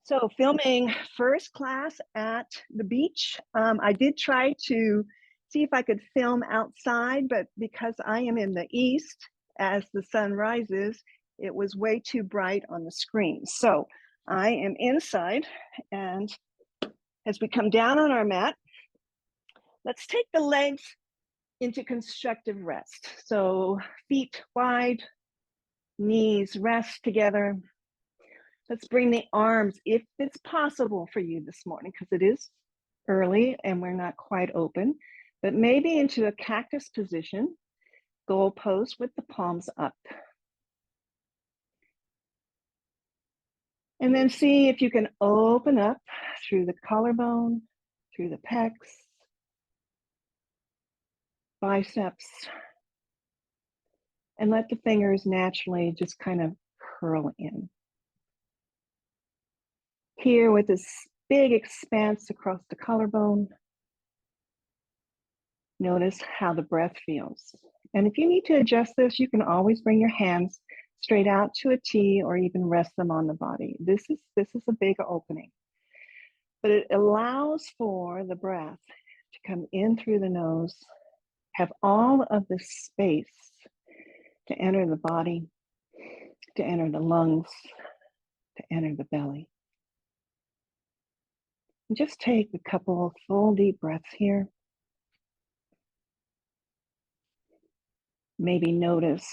So filming first class at the beach. I did try to see if I could film outside, but because I am in the east as the sun rises, it was way too bright on the screen. So I am inside, and as we come down on our mat, let's take the legs into constructive rest. So feet wide, knees rest together. Let's bring the arms, if it's possible for you this morning, because it is early and we're not quite open, but maybe into a cactus position, goal pose with the palms up. And then see if you can open up through the collarbone, through the pecs, biceps, and let the fingers naturally just kind of curl in. Here with this big expanse across the collarbone, notice how the breath feels. And if you need to adjust this, you can always bring your hands straight out to a T or even rest them on the body. This is a big opening. But it allows for the breath to come in through the nose, have all of this space to enter the body, to enter the lungs, to enter the belly. And just take a couple of full deep breaths here. Maybe notice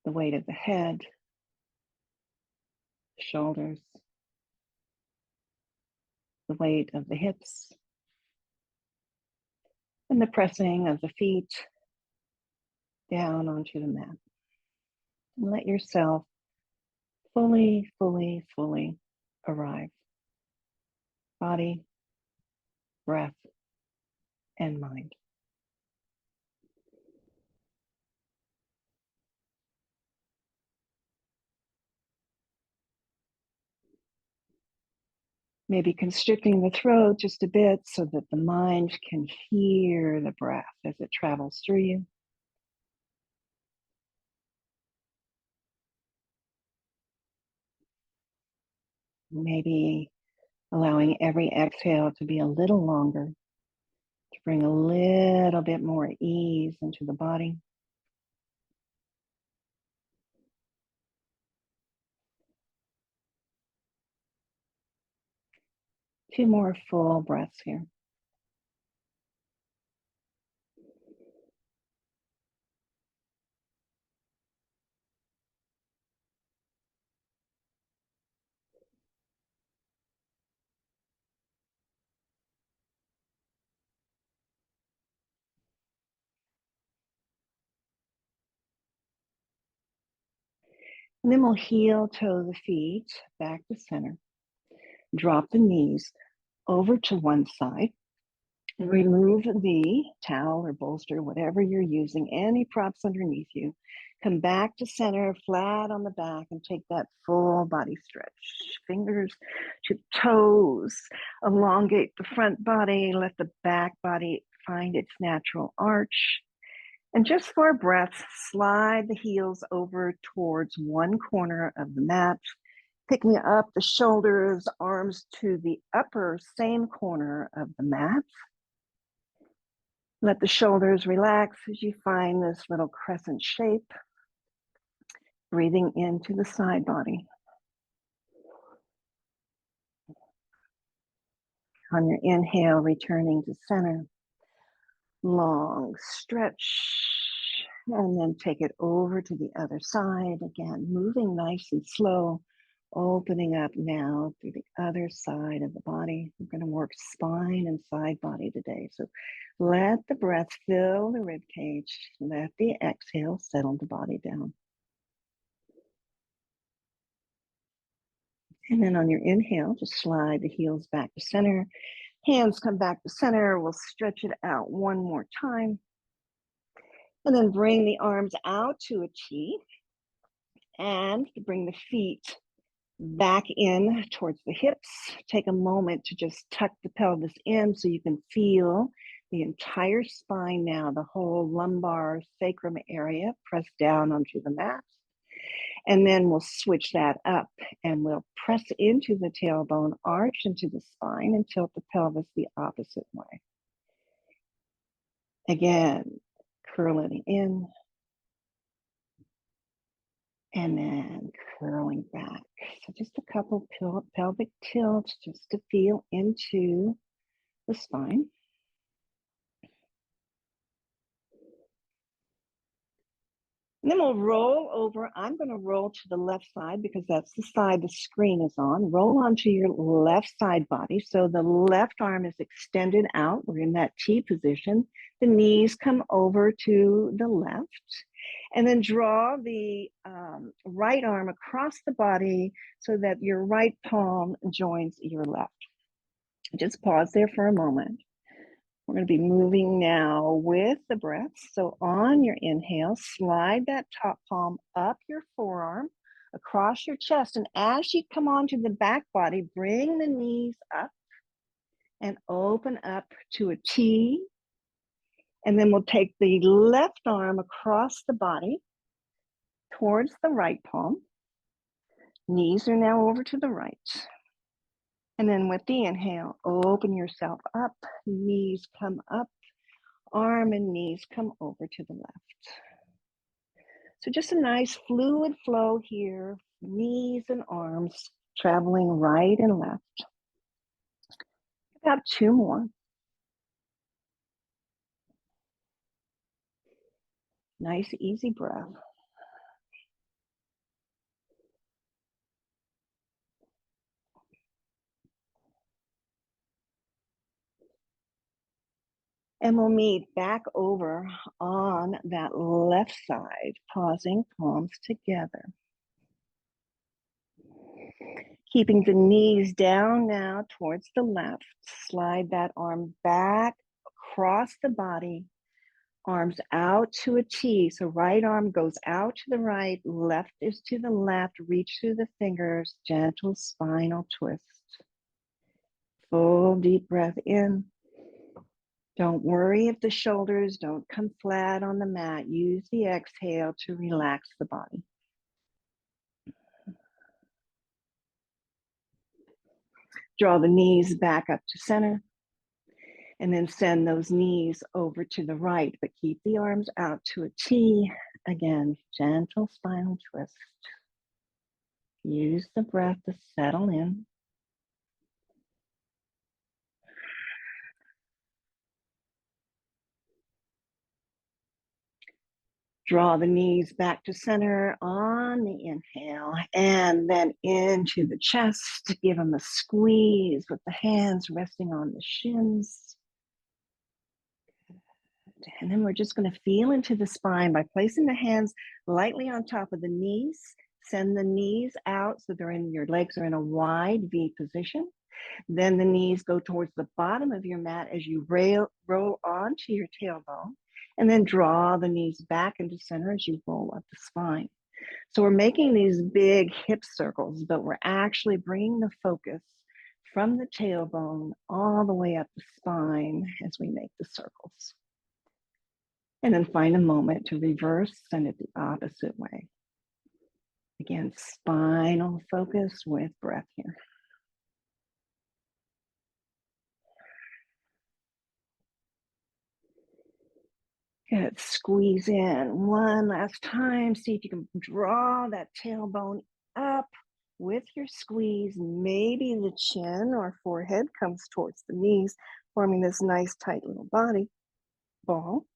the weight of the head, shoulders, the weight of the hips, and the pressing of the feet down onto the mat. And let yourself fully arrive. Body, breath, and mind. Maybe constricting the throat just a bit so that the mind can hear the breath as it travels through you. Maybe allowing every exhale to be a little longer, to bring a little bit more ease into the body. Two more full breaths here. And then we'll heel toe the feet back to center. Drop the knees over to one side. Remove the towel or bolster, whatever you're using, any props underneath you. Come back to center, flat on the back, and take that full body stretch. Fingers to toes. Elongate the front body. Let the back body find its natural arch. And just for a breath, slide the heels over towards one corner of the mat. Picking up the shoulders, arms to the upper same corner of the mat. Let the shoulders relax as you find this little crescent shape. Breathing into the side body. On your inhale, returning to center. Long stretch. And then take it over to the other side. Again, moving nice and slow. Opening up now through the other side of the body. We're going to work spine and side body today. So let the breath fill the rib cage. Let the exhale settle the body down. And then on your inhale, just slide the heels back to center. Hands come back to center. We'll stretch it out one more time. And then bring the arms out to a T. And bring the feet back in towards the hips. Take a moment to just tuck the pelvis in so you can feel the entire spine now, the whole lumbar sacrum area pressed down onto the mat. And then we'll switch that up and we'll press into the tailbone, arch into the spine, and tilt the pelvis the opposite way. Again, curling in and then curling back. So just a couple pelvic tilts just to feel into the spine. And then we'll roll over. I'm going to roll to the left side because that's the side the screen is on. Roll onto your left side body. So the left arm is extended out. We're in that T position. The knees come over to the left. And then draw the right arm across the body so that your right palm joins your left. Just pause there for a moment. We're going to be moving now with the breath. So on your inhale, slide that top palm up your forearm, across your chest. And as you come onto the back body, bring the knees up and open up to a T. And then we'll take the left arm across the body towards the right palm. Knees are now over to the right. And then with the inhale, open yourself up, knees come up, arm and knees come over to the left. So just a nice fluid flow here, knees and arms traveling right and left. About 2 more. Nice, easy breath. And we'll meet back over on that left side, pausing, palms together. Keeping the knees down now towards the left. Slide that arm back across the body, arms out to a T. So right arm goes out to the right, left is to the left. Reach through the fingers, gentle spinal twist. Full deep breath in. Don't worry if the shoulders don't come flat on the mat. Use the exhale to relax the body. Draw the knees back up to center. And then send those knees over to the right, but keep the arms out to a T. Again, gentle spinal twist. Use the breath to settle in. Draw the knees back to center on the inhale and then into the chest. Give them a squeeze with the hands resting on the shins. And then we're just going to feel into the spine by placing the hands lightly on top of the knees. Send the knees out so your legs are in a wide V position. Then the knees go towards the bottom of your mat as you roll onto your tailbone. And then draw the knees back into center as you roll up the spine. So we're making these big hip circles, but we're actually bringing the focus from the tailbone all the way up the spine as we make the circles. And then find a moment to reverse, send it the opposite way. Again, spinal focus with breath here. Good, squeeze in one last time. See if you can draw that tailbone up with your squeeze. Maybe the chin or forehead comes towards the knees, forming this nice tight little body ball.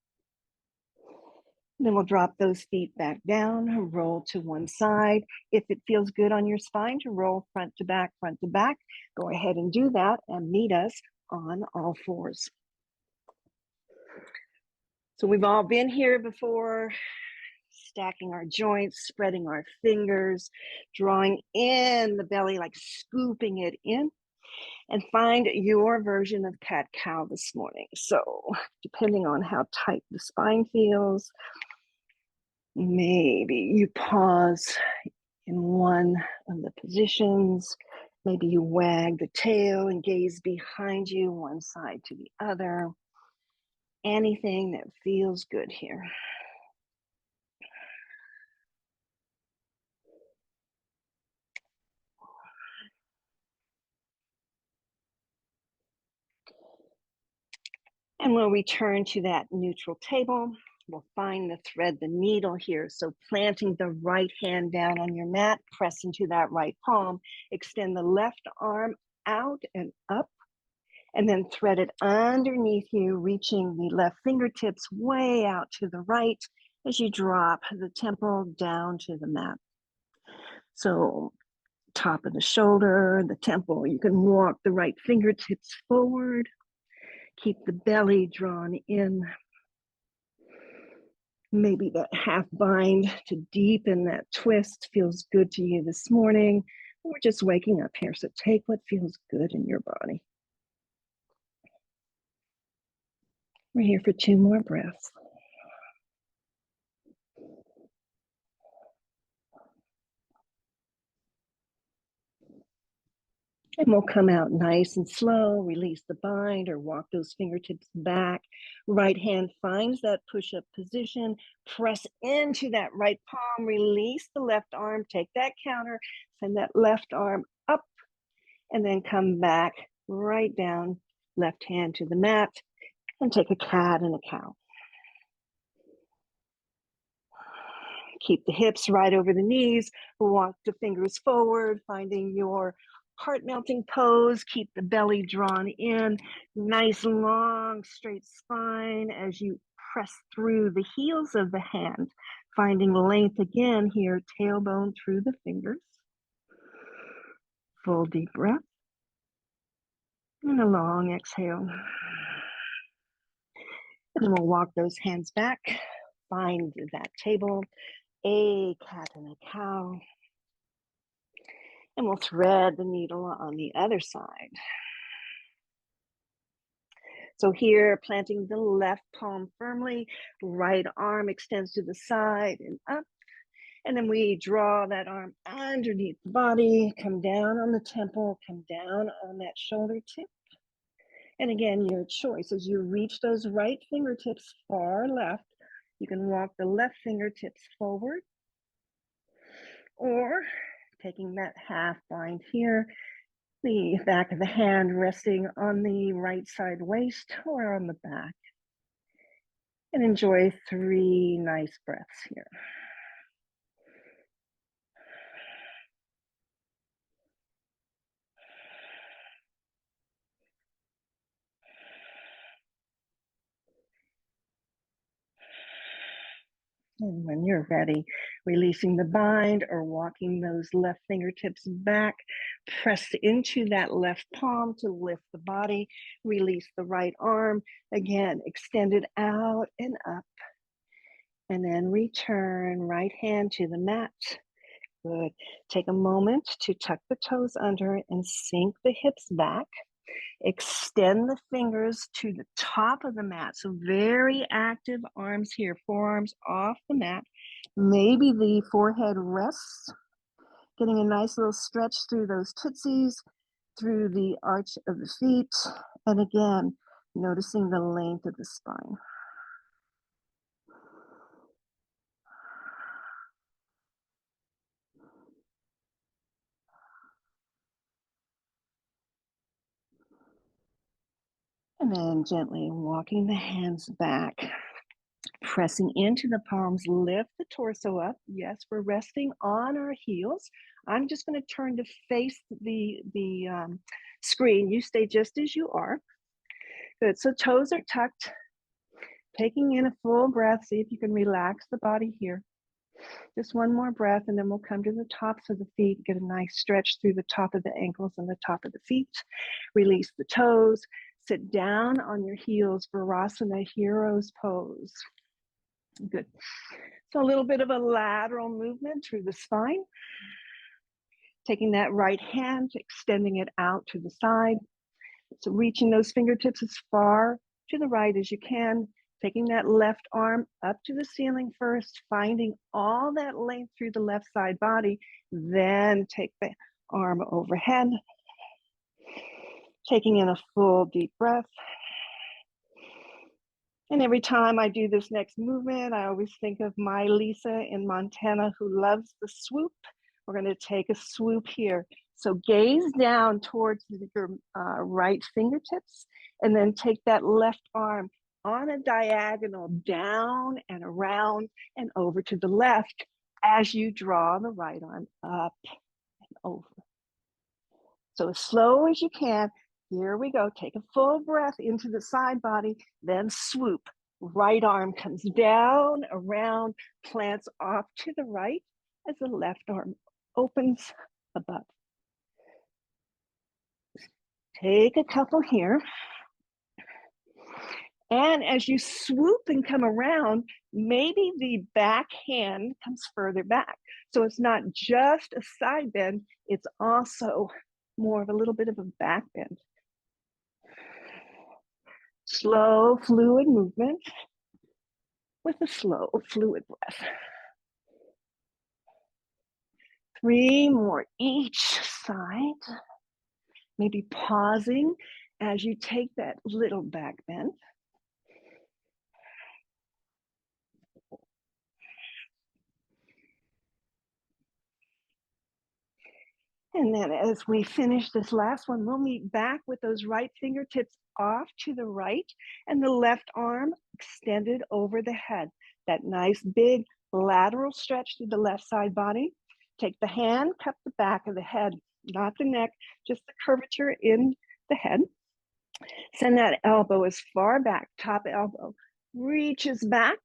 Then we'll drop those feet back down, roll to one side. If it feels good on your spine to roll front to back, go ahead and do that and meet us on all fours. So we've all been here before, stacking our joints, spreading our fingers, drawing in the belly, like scooping it in. And find your version of cat-cow this morning. So depending on how tight the spine feels, maybe you pause in one of the positions. Maybe you wag the tail and gaze behind you, one side to the other. Anything that feels good here. And we'll return to that neutral table. We'll find the thread, the needle here. So planting the right hand down on your mat, press into that right palm, extend the left arm out and up, and then thread it underneath you, reaching the left fingertips way out to the right as you drop the temple down to the mat. So top of the shoulder, the temple, you can walk the right fingertips forward, keep the belly drawn in. Maybe that half bind to deepen that twist feels good to you this morning. We're just waking up here, so take what feels good in your body. We're here for 2 more breaths. And we'll come out nice and slow, release the bind or walk those fingertips back. Right hand finds that push-up position, press into that right palm, release the left arm, take that counter, send that left arm up, and then come back right down, left hand to the mat, and take a cat and a cow. Keep the hips right over the knees, walk the fingers forward, finding your heart melting pose. Keep the belly drawn in, nice long straight spine as you press through the heels of the hand, finding length again here, tailbone through the fingers. Full deep breath and a long exhale. And then we'll walk those hands back, find that table, a cat and a cow. And we'll thread the needle on the other side. So here, planting the left palm firmly, right arm extends to the side and up. And then we draw that arm underneath the body, come down on the temple, come down on that shoulder tip. And again, your choice as you reach those right fingertips far left, you can walk the left fingertips forward, or taking that half bind here, the back of the hand resting on the right side waist or on the back. And enjoy 3 nice breaths here. And when you're ready, releasing the bind or walking those left fingertips back, press into that left palm to lift the body, release the right arm, again, extend it out and up, and then return right hand to the mat. Good. Take a moment to tuck the toes under and sink the hips back. Extend the fingers to the top of the mat. So very active arms here, forearms off the mat. Maybe the forehead rests, getting a nice little stretch through those tootsies, through the arch of the feet. And again, noticing the length of the spine. And then gently walking the hands back, pressing into the palms, lift the torso up. Yes, we're resting on our heels. I'm just going to turn to face the screen. You stay just as you are. Good, so toes are tucked. Taking in a full breath, see if you can relax the body here. Just one more breath, and then we'll come to the tops of the feet, get a nice stretch through the top of the ankles and the top of the feet. Release the toes, sit down on your heels, Virasana Hero's Pose. Good. So a little bit of a lateral movement through the spine. Taking that right hand, extending it out to the side. So reaching those fingertips as far to the right as you can. Taking that left arm up to the ceiling first, finding all that length through the left side body. Then take the arm overhead. Taking in a full deep breath. And every time I do this next movement, I always think of my Lisa in Montana who loves the swoop. We're going to take a swoop here. So gaze down towards your right fingertips, and then take that left arm on a diagonal down and around and over to the left as you draw the right arm up and over. So as slow as you can. Here we go. Take a full breath into the side body, then swoop. Right arm comes down, around, plants off to the right as the left arm opens above. Take a couple here. And as you swoop and come around, maybe the back hand comes further back. So it's not just a side bend, it's also more of a little bit of a back bend. Slow, fluid movement with a slow, fluid breath. 3 more each side. Maybe pausing as you take that little back bend. And then as we finish this last one, we'll meet back with those right fingertips off to the right and the left arm extended over the head. That nice big lateral stretch through the left side body. Take the hand, cup the back of the head, not the neck, just the curvature in the head. Send that elbow as far back, top elbow reaches back.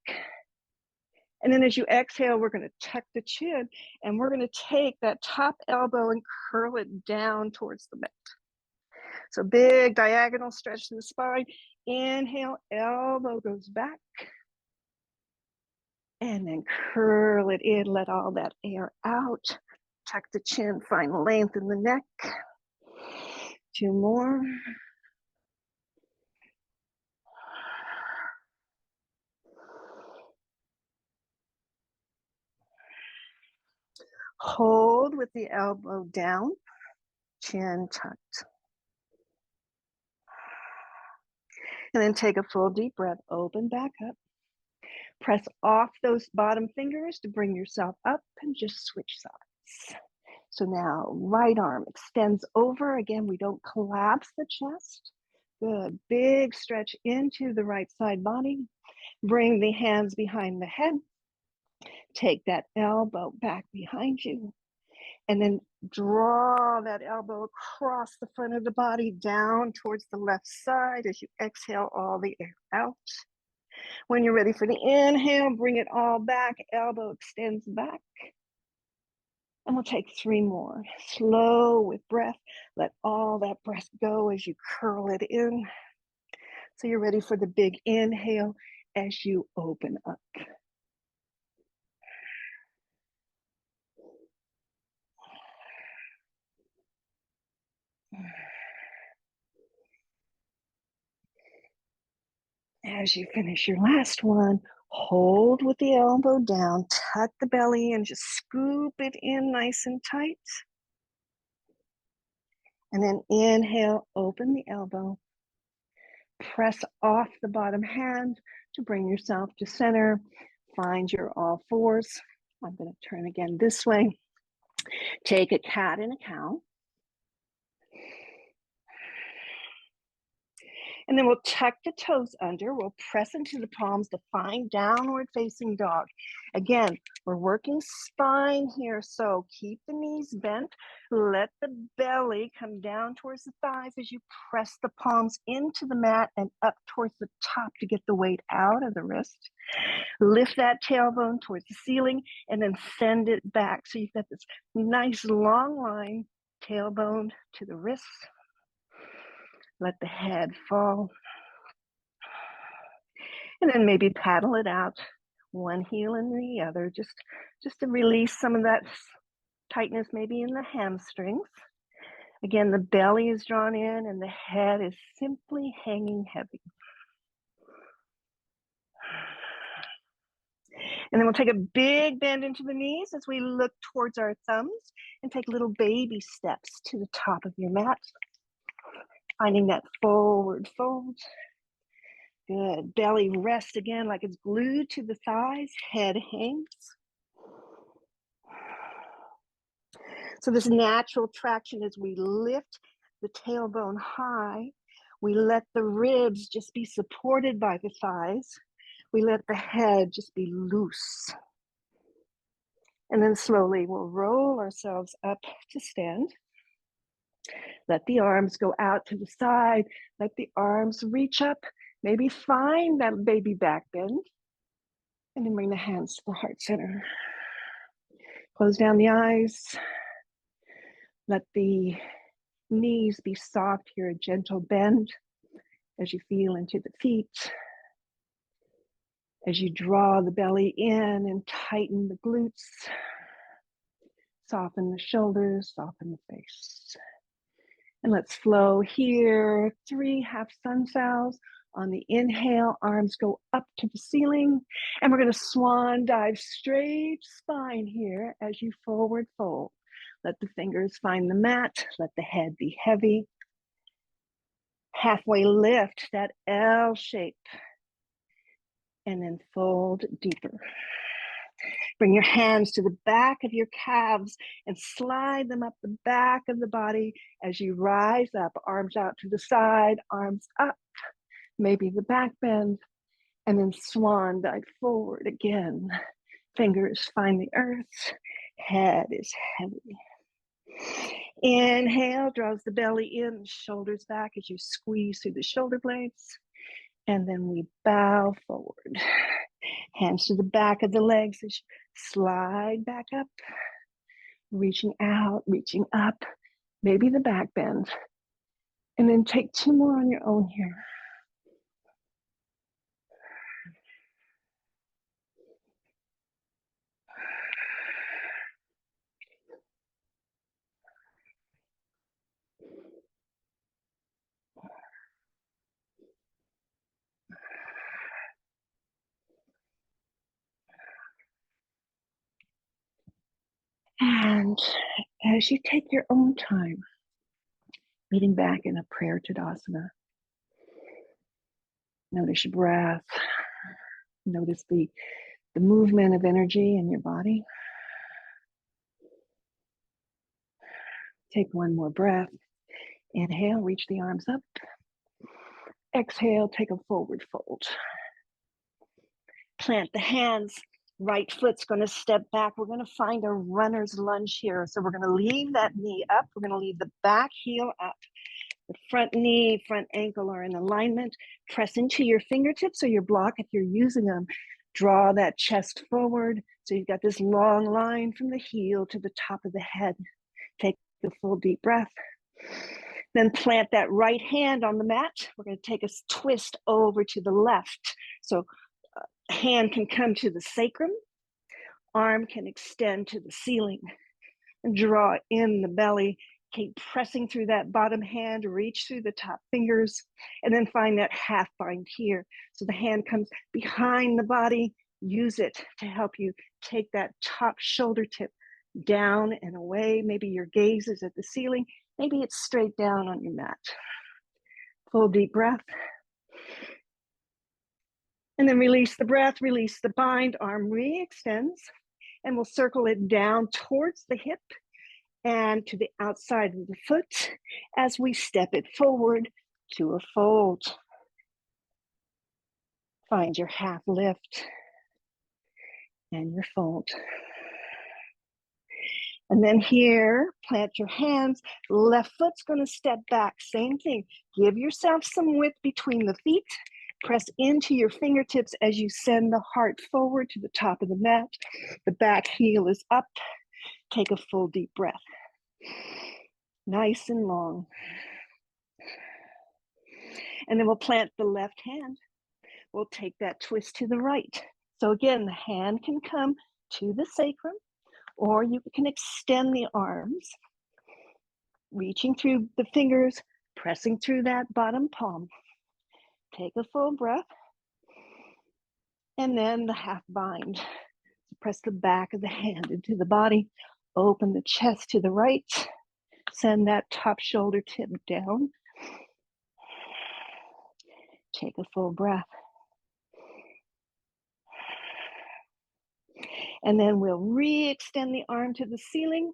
And then as you exhale, we're going to tuck the chin and we're going to take that top elbow and curl it down towards the mat. So big diagonal stretch to the spine. Inhale, elbow goes back. And then curl it in, let all that air out. Tuck the chin, find length in the neck. 2 more. Hold with the elbow down, chin tucked. And then take a full deep breath, open back up. Press off those bottom fingers to bring yourself up and just switch sides. So now right arm extends over. Again, we don't collapse the chest. Good, big stretch into the right side body. Bring the hands behind the head. Take that elbow back behind you. And then draw that elbow across the front of the body down towards the left side as you exhale all the air out. When you're ready for the inhale, bring it all back, elbow extends back. And we'll take 3 more. Slow with breath. Let all that breath go as you curl it in. So you're ready for the big inhale as you open up. As you finish your last one, hold with the elbow down, tuck the belly and just scoop it in nice and tight. And then inhale, open the elbow. Press off the bottom hand to bring yourself to center. Find your all fours. I'm going to turn again this way. Take a cat and a cow. And then we'll tuck the toes under. We'll press into the palms to find downward facing dog. Again, we're working spine here. So keep the knees bent. Let the belly come down towards the thighs as you press the palms into the mat and up towards the top to get the weight out of the wrist. Lift that tailbone towards the ceiling and then send it back. So you've got this nice long line, tailbone to the wrists. Let the head fall. And then maybe paddle it out, one heel and the other, just to release some of that tightness maybe in the hamstrings. Again, the belly is drawn in and the head is simply hanging heavy. And then we'll take a big bend into the knees as we look towards our thumbs and take little baby steps to the top of your mat. Finding that forward fold. Good. Belly rests again like it's glued to the thighs. Head hangs. So this natural traction as we lift the tailbone high, we let the ribs just be supported by the thighs. We let the head just be loose. And then slowly we'll roll ourselves up to stand. Let the arms go out to the side. Let the arms reach up. Maybe find that baby back bend. And then bring the hands to the heart center. Close down the eyes. Let the knees be soft here, a gentle bend as you feel into the feet. As you draw the belly in and tighten the glutes. Soften the shoulders, soften the face. And let's flow here. 3 half sun salves. On the inhale, arms go up to the ceiling. And we're going to swan dive, straight spine here as you forward fold. Let the fingers find the mat. Let the head be heavy. Halfway lift, that L shape. And then fold deeper. Bring your hands to the back of your calves and slide them up the back of the body as you rise up, arms out to the side, arms up, maybe the back bend, and then swan dive forward again. Fingers find the earth, head is heavy. Inhale, draws the belly in, shoulders back as you squeeze through the shoulder blades, and then we bow forward. Hands to the back of the legs as you slide back up, reaching out, reaching up, maybe the back bend. And then take 2 more on your own here. And as you take your own time, meeting back in a prayer Tadasana, notice your breath, notice the movement of energy in your body. Take 1 more breath. Inhale, reach the arms up. Exhale, take a forward fold. Plant the hands. Right foot's going to step back. We're going to find a runner's lunge here. So we're going to leave that knee up. We're going to leave the back heel up. The front knee, front ankle are in alignment. Press into your fingertips or your block if you're using them. Draw that chest forward. So you've got this long line from the heel to the top of the head. Take a full deep breath. Then plant that right hand on the mat. We're going to take a twist over to the left. So hand can come to the sacrum. Arm can extend to the ceiling. And draw in the belly. Keep pressing through that bottom hand. Reach through the top fingers. And then find that half bind here. So the hand comes behind the body. Use it to help you take that top shoulder tip down and away. Maybe your gaze is at the ceiling. Maybe it's straight down on your mat. Full deep breath. And then release the breath, release the bind, arm re-extends, and we'll circle it down towards the hip and to the outside of the foot as we step it forward to a fold. Find your half lift and your fold. And then here, plant your hands. Left foot's going to step back. Same thing. Give yourself some width between the feet. Press into your fingertips as you send the heart forward to the top of the mat. The back heel is up. Take a full deep breath. Nice and long. And then we'll plant the left hand. We'll take that twist to the right. So again, the hand can come to the sacrum, or you can extend the arms, reaching through the fingers, pressing through that bottom palm. Take a full breath. And then the half bind. Press the back of the hand into the body. Open the chest to the right. Send that top shoulder tip down. Take a full breath. And then we'll re-extend the arm to the ceiling.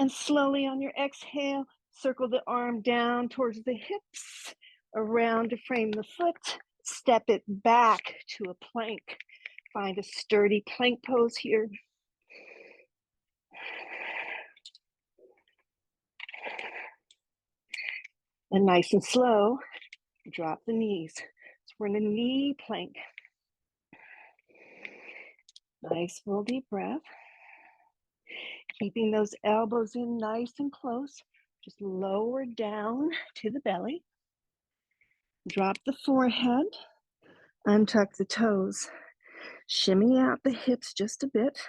And slowly on your exhale, circle the arm down towards the hips, around to frame the foot, step it back to a plank. Find a sturdy plank pose here. And nice and slow, drop the knees. So we're in a knee plank. Nice full deep breath. Keeping those elbows in nice and close. Just lower down to the belly. Drop the forehead. Untuck the toes. Shimmy out the hips just a bit.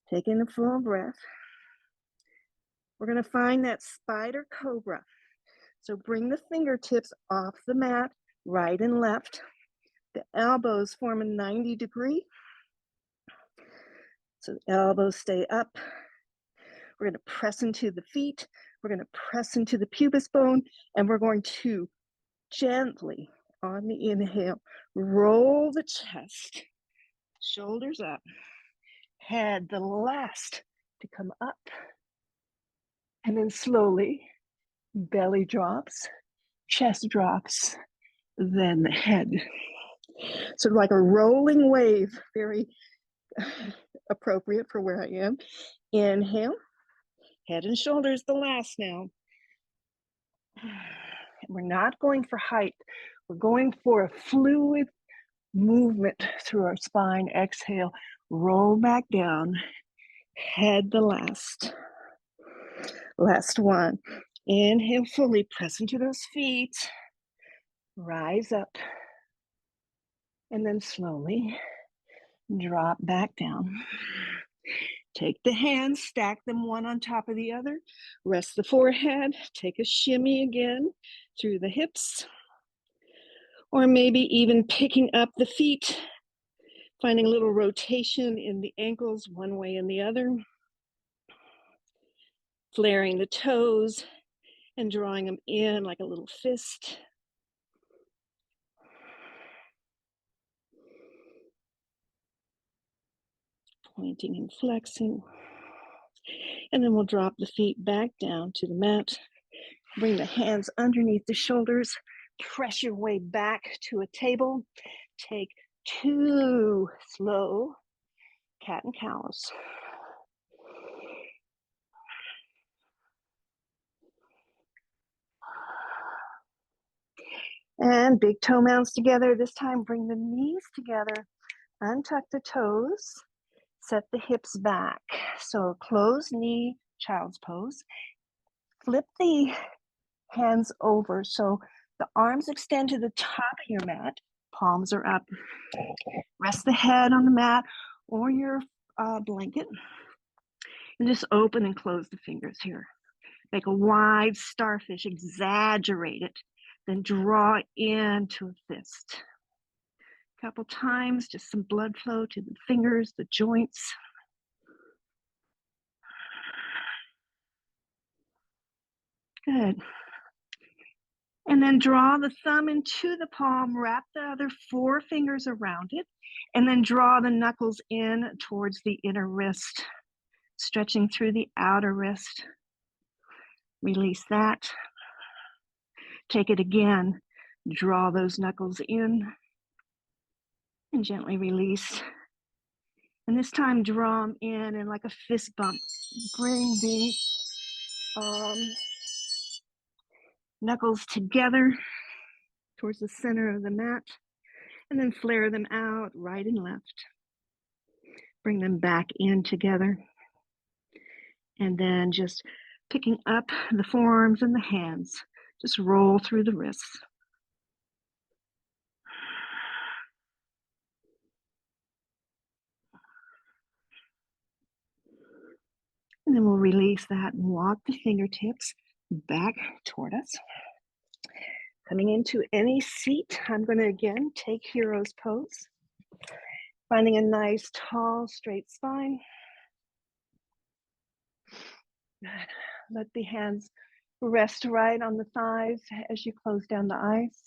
Taking a full breath. We're going to find that spider cobra. So bring the fingertips off the mat, right and left. The elbows form a 90 degree. So the elbows stay up. We're going to press into the feet. We're going to press into the pubis bone, and we're going to gently, on the inhale, roll the chest, shoulders up, head the last to come up, and then slowly, belly drops, chest drops, then the head. Sort of like a rolling wave, very appropriate for where I am. Inhale, head and shoulders the last now. We're not going for height. We're going for a fluid movement through our spine. Exhale, roll back down, head the last. Last one. Inhale fully, press into those feet. Rise up. And then slowly drop back down. Take the hands, stack them one on top of the other. Rest the forehead. Take a shimmy again through the hips. Or maybe even picking up the feet, finding a little rotation in the ankles one way and the other. Flaring the toes and drawing them in like a little fist. Pointing and flexing. And then we'll drop the feet back down to the mat. Bring the hands underneath the shoulders. Press your way back to a table. Take 2 slow cat and cows. And big toe mounds together. This time, bring the knees together. Untuck the toes. Set the hips back. So closed knee, child's pose. Flip the hands over. So the arms extend to the top of your mat. Palms are up. Rest the head on the mat or your blanket. And just open and close the fingers here. Make a wide starfish, exaggerate it. Then draw into a fist. A couple times, just some blood flow to the fingers, the joints. Good. And then draw the thumb into the palm, wrap the other 4 fingers around it, and then draw the knuckles in towards the inner wrist, stretching through the outer wrist. Release that. Take it again. Draw those knuckles in and gently release. And this time, draw them in and like a fist bump. Bring the knuckles together towards the center of the mat, and then flare them out right and left. Bring them back in together. And then just picking up the forearms and the hands, just roll through the wrists. And then we'll release that and walk the fingertips back toward us. Coming into any seat, I'm going to again take hero's pose. Finding a nice, tall, straight spine. Let the hands rest right on the thighs as you close down the eyes.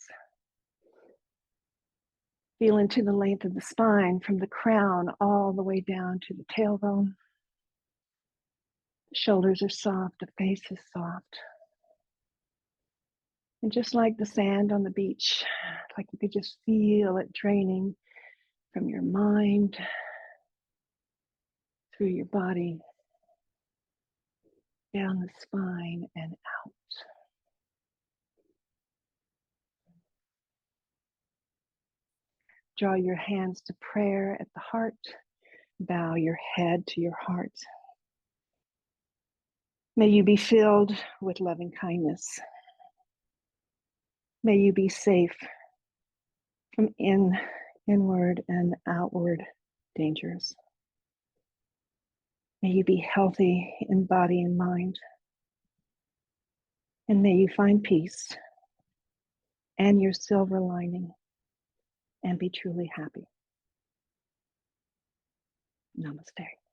Feel into the length of the spine from the crown all the way down to the tailbone. Shoulders are soft, the face is soft. And just like the sand on the beach, like you could just feel it draining from your mind, through your body, down the spine and out. Draw your hands to prayer at the heart. Bow your head to your heart. May you be filled with loving kindness. May you be safe from inward and outward dangers. May you be healthy in body and mind. And may you find peace and your silver lining and be truly happy. Namaste.